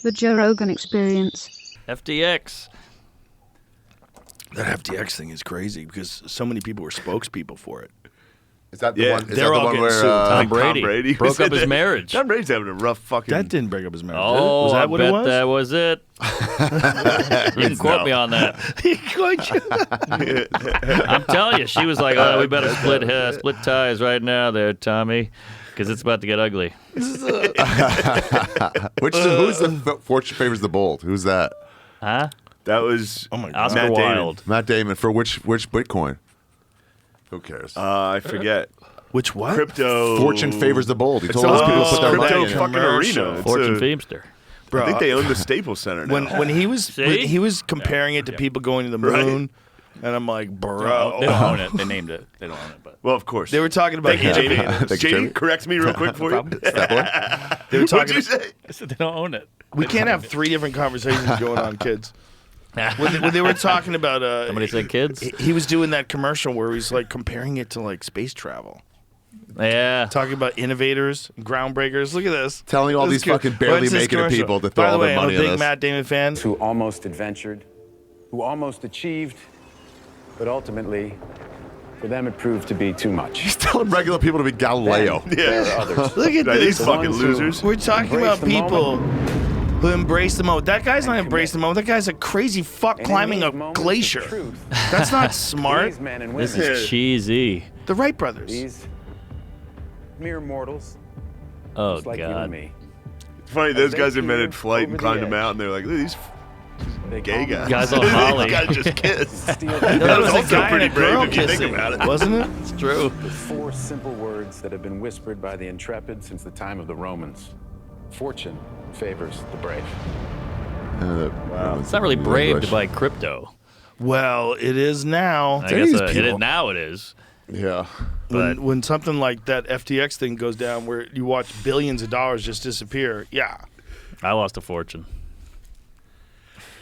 The Joe Rogan Experience. FTX. That FTX thing is crazy because so many people were spokespeople for it. Is that the one? Is that they're the all one getting where sued. Tom Brady broke up his marriage. Tom Brady's having a rough fucking... That didn't break up his marriage. Oh, was that I what bet it was? that was it. You can quote me on that. I'm telling you, she was like, "Oh, we better split ties right now, there, Tommy, because it's about to get ugly." who's the Fortune favors the bold? Who's that? Huh? That was Oscar Matt Wilde. Matt Damon for which Bitcoin? Who cares? I forget. Which what? Crypto. Fortune favors the bold. He told us people to put their money crypto in it. fucking arena. It's Fortune a- Feimster. Bro, I think they own the Staples Center now. when he was See? he was comparing it to people going to the moon, and I'm like, bro, They don't own it. They named it. They don't own it, but Well, of course. They were talking about Thank you, Jamie. Thank you, Jamie, Jamie. correct me real quick for you. Step boy. They were What'd talking. you say? I said they don't own it. We can't have three different conversations going on, kids. When they were talking about Somebody said kids. he was doing that commercial where he's like comparing it to like space travel, Yeah. talking about innovators, groundbreakers. Look at this. Telling all This is these good. fucking barely What's this making it commercial? people to throw By the all way, their money I'm a in big this. Matt Damon fan. Who almost adventured, who almost achieved, but ultimately, for them it proved to be too much. He's telling regular people to be Galileo. There are others. Look at Right, this. these fucking ones who- losers. We're talking Embrace about the people moment. who embrace the moment. That guy's not embracing the moment. That guy's a crazy fuck And in climbing these a moments of glacier. truth, That's not smart. These men and This women, is cheesy. The Wright brothers. these mere mortals, Oh just like you and God. me. It's funny, those they guys peer invented flight and over the climbed a edge. mountain. They're like, look at these They gay call guys. Guys on Molly. These guys just kissed. Steal That That was was a also guy and pretty a girl brave if you think kissing, about it. wasn't it? It's true. the four simple words that have been whispered by the intrepid since the time of the Romans. Fortune favors the brave. Wow. It's not really brave to buy crypto. Well, it is now. I These guess it people- is now. It is. Yeah. But When something like that FTX thing goes down, where you watch billions of dollars just disappear, yeah. I lost a fortune.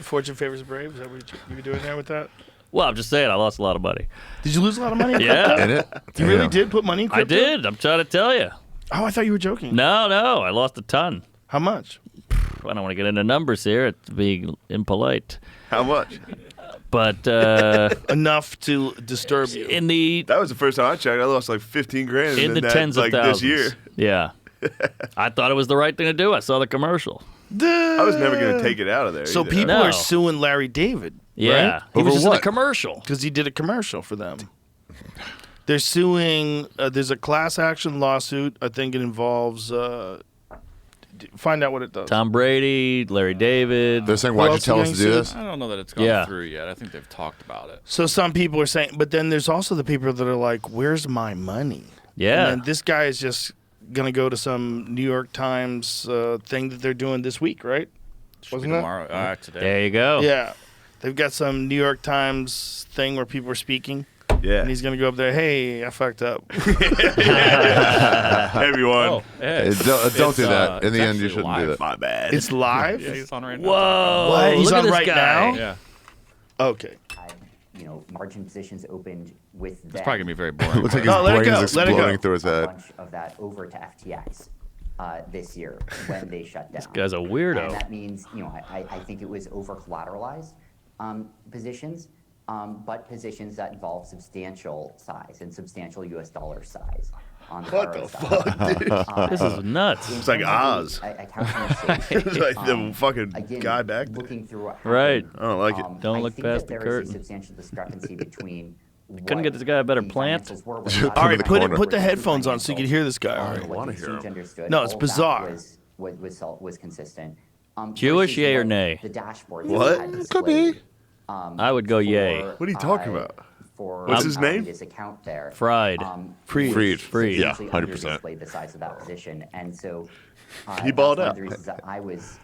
Fortune favors the brave. Is that what you were doing there with that? Well, I'm just saying, I lost a lot of money. Did you lose a lot of money? in Yeah. crypto? In it? You really Damn. did put money in I crypto? did. I'm trying to tell you. Oh, I thought you were joking. No, I lost a ton. How much? I don't want to get into numbers here. It's being impolite. How much? But Enough to disturb you. in the That was the first time I checked. I lost like 15 grand. in and the then tens that, of like thousands. this year. Yeah. I thought it was the right thing to do. I saw the commercial. I was never going to take it out of there. So either. people No. are suing Larry David. Yeah. Right? He was Over just in what? the commercial. Because he did a commercial for them. They're suing. There's a class action lawsuit. I think it involves. Find out what it does. Tom Brady, Larry David. They're saying, Who why'd you else tell are us to getting do sued? this? I don't know that it's gone Yeah. through yet. I think they've talked about it. So some people are saying, but then there's also the people that are like, "Where's my money?" Yeah. And then this guy is just gonna go to some New York Times thing that they're doing this week, right? Should be Wasn't it? tomorrow. Today. There you go. Yeah, they've got some New York Times thing where people are speaking, Yeah. and he's gonna go up there. Hey, I fucked up. Everyone. Oh, Hey, hey. don't do that. In it's the end, you actually shouldn't live. do that. My bad. It's live. Yeah, he's on right now. Whoa. What? He's Look on at this right guy. now? Yeah. Okay. Margin positions opened with It's that. probably going to be very boring. Looks like No, let it his go, brain's let it go. exploding through his a head. bunch of that over to FTX this year when they shut down. This guy's a weirdo. And that means, I think it was over collateralized positions, but positions that involve substantial size and substantial US dollar size. On the What borrow the side. fuck, dude? This is nuts. It's like Oz. It's like the fucking again, guy back there. looking through what Right. happened, I don't like it. Don't I look think past that the there is curtain. a substantial discrepancy between Couldn't get this guy a better plant? All to right, the put corner. put the headphones on so you can hear this guy. All What right. the wanna hear exchange him. understood, No, it's all of that bizarre. was consistent. Jewish, versus yay or what nay? The dashboard. What? Could be. I would go yay. What are you talking about? For What's his name? This account there. Fried. Fried. Yeah, substantially 100%. underdisplayed the size of that position, and so He balled that's one out. of the reasons that I was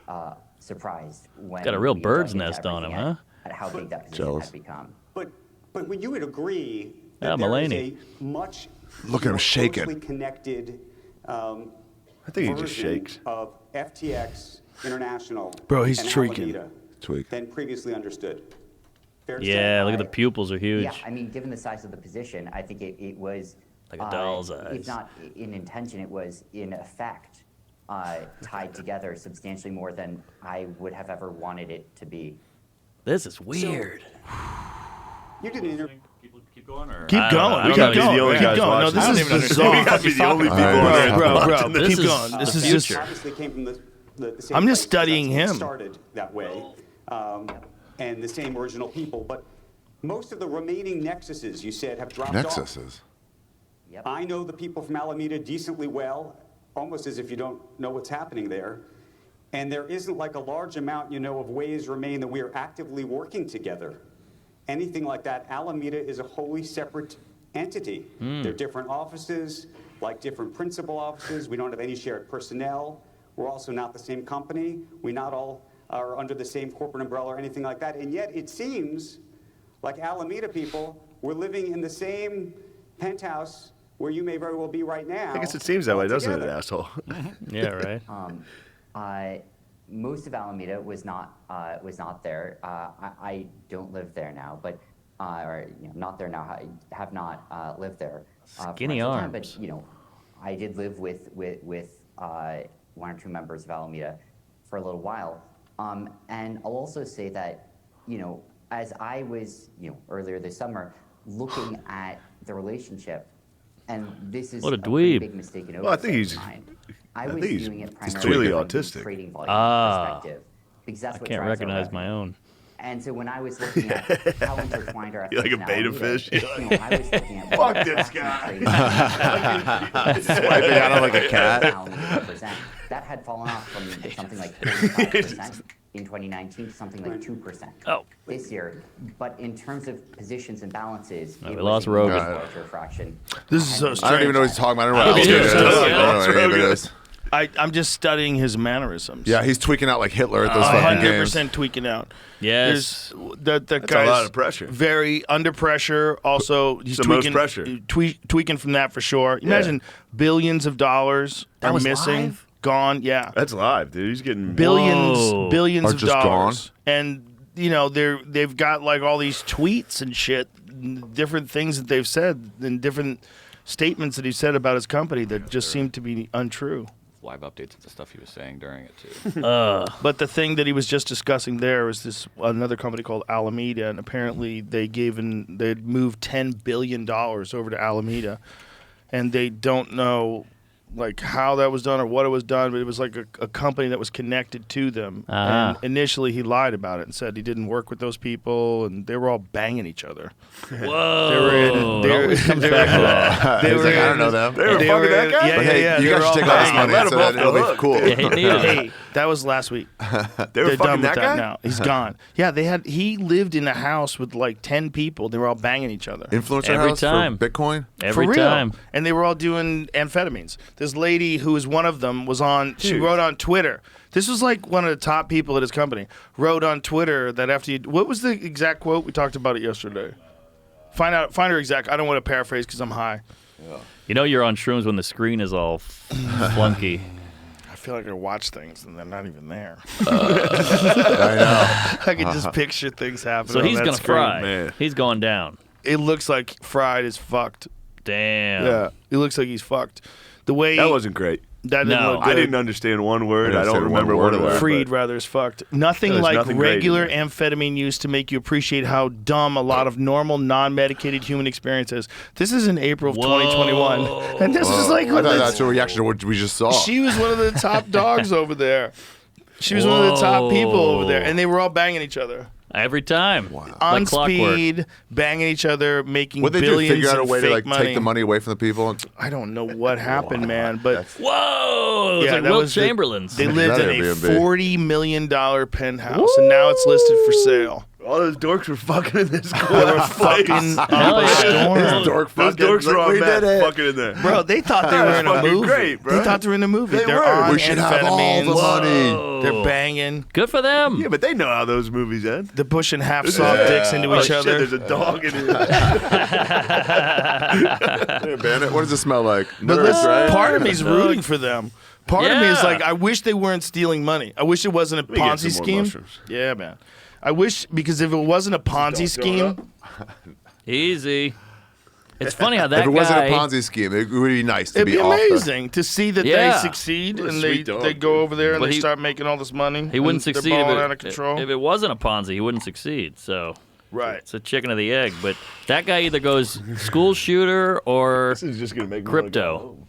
surprised when Got a real we bird's dug into nest on him, everything huh? At how big that position Jealous. had become. But you would agree that Yeah, there is Mulaney. a much Look at him more shaking. closely connected I think he just version shakes. of FTX International Bro, he's and tweaking. Alameda Tweak. than previously understood. Fair to Yeah, say? look at the pupils are huge. Yeah, I mean, given the size of the position, I think it was Like a doll's If eyes. not in intention, it was in effect tied together substantially more than I would have ever wanted it to be. This is weird. You did an interview. Keep going, or Keep I don't know. going. I don't Keep know. going. the only Keep guys going. No, watching. this I don't is even bizarre. We gotta be the only people on Bro, there bro, watching bro. this. Keep This is going. This the is just. future. Obviously came from the same I'm just place, 'cause studying that's when it him. started that way, and the same original people. But most of the remaining nexuses, you said, have dropped off. Nexuses. Yep. I know the people from Alameda decently well, almost as if you don't know what's happening there. And there isn't like a large amount, of ways remain that we are actively working together. Anything like that, Alameda is a wholly separate entity. They're different offices, like different principal offices. We don't have any shared personnel. We're also not the same company. We not all are under the same corporate umbrella or anything like that. And yet it seems like Alameda people, we're living in the same penthouse where you may very well be right now. I guess it seems that way, doesn't it, together. asshole? Yeah, right. Most of Alameda was not there. I don't live there now, but not there now. I have not lived there. For Skinny much of the time, arms. but I did live with one or two members of Alameda for a little while. And I'll also say that as I was earlier this summer looking at the relationship, and this is What a pretty dweeb. big mistake in Well, I think oversight he's- of mine. I I was think he's- doing it he's primarily clearly from a autistic. trading volume perspective, because that's I what can't drives our recognize my revenue. own. And so when I was looking at how intertwined our You're like a efforts in beta Alameda, fish. You're I was looking at Fuck what this fractional guy. trading Swiping at him like a cat. Alameda represent. That had fallen off from something like 35% in 2019 to something like 2% Oh. this year. But in terms of positions and balances, No, it we was lost a Rogan. much larger fraction. This is so And- I don't even know what he's talking about. I don't know what Yeah, Alameda is. yeah, I yeah. don't know what any of it is. I'm just studying his mannerisms. Yeah, he's tweaking out like Hitler at those fucking games. 100% tweaking out. Yes. The That's a guy's lot of pressure. Very under pressure. Also, he's the most tweaking, pressure. tweaking from that for sure. Yeah. Imagine billions of dollars That are was missing, live? gone. Yeah, That's live, dude. He's getting billions, Whoa. billions Are of just dollars, and they've got like all these tweets and shit, different things that they've said, and different statements that he said about his company that just seem to be untrue. Live updates of the stuff he was saying during it too. But the thing that he was just discussing there was this another company called Alameda, and apparently they'd moved $10 billion over to Alameda, and they don't know like how that was done or what it was done, but it was like a company that was connected to them. Ah. And initially he lied about it and said he didn't work with those people, and they were all banging each other. Whoa. They were It always comes back to that. They He's were like, I in- don't know them. They were They fucking were- that guy? yeah, But hey, yeah, you they guys were should all take all this banging. money, Let him so off that it'll the be hook. cool. Yeah, he needed it. Hey, that was last week. They were They're done fucking with that guy? now. He's gone. Yeah, he lived in a house with like 10 people. They were all banging each other. Influencer Every house time. for Bitcoin? Every For real. time. And they were all doing amphetamines. This lady who was one of them she Dude. wrote on Twitter. This was like one of the top people at his company. Wrote on Twitter that what was the exact quote? We talked about it yesterday. Find her exact. I don't want to paraphrase because I'm high. You know you're on shrooms when the screen is all flunky. I feel like I watch things and they're not even there. I I can just picture things happening. So on he's that gonna screen. fry. man. He's going down. It looks like Fried is fucked. Damn. Yeah, it looks like he's fucked. The way That wasn't great. that didn't No. look good. I didn't understand one word. I I didn't don't say one remember word one of of that. that. Freed but- rather is fucked. Nothing There's like nothing great in regular there. amphetamine use to make you appreciate how dumb a lot of normal non-medicated human experience is. This is in April of 2021, and this is like I thought that's a reaction to what we just saw. she was one of the top dogs over there. She was one of the top people over there, and they were all banging each other Every time. on Like clockwork. speed, banging each other, making What they do? billions Figure out a in way to fake like money. take the money away from the people. I don't know what happened, man, but Whoa. It's like that Wilt was the- Chamberlain's. They lived in a Airbnb. $40 million penthouse, and now it's listed for sale. All those dorks were fucking in this They corner. were fucking up Hell a yeah. storm. Dork Those fucking- dorks were on we meth did it. fucking in there. Bro, they thought they were in a fucking movie. great, bro. They thought they were in a movie. They They're were. on We should have all the amphetamines. money. Whoa. They're banging. Good for them. Yeah, but they know how those movies end. They're pushing half soft dicks into Oh, each shit, other. there's a dog in here. Hey, Bandit, what does it smell like? But Nerds, listen, right? part of me is rooting for them. Part of me is Yeah. like, I wish they weren't stealing money. I wish it wasn't a me get Ponzi some more scheme. mushrooms. Yeah, man. I wish, because if it wasn't a Ponzi Don't throw it scheme, Easy. It's funny how that If it guy. wasn't a Ponzi scheme, it would be nice to It'd be off the- amazing to see that Yeah. they succeed What a and sweet dog, they go over there and But they he- start making all this money. He wouldn't and succeed They're if balling it, out of control. if it wasn't a Ponzi. He wouldn't succeed. So Right. it's a chicken or the egg. But that guy either goes school shooter or This is just gonna make me wanna go crypto. home.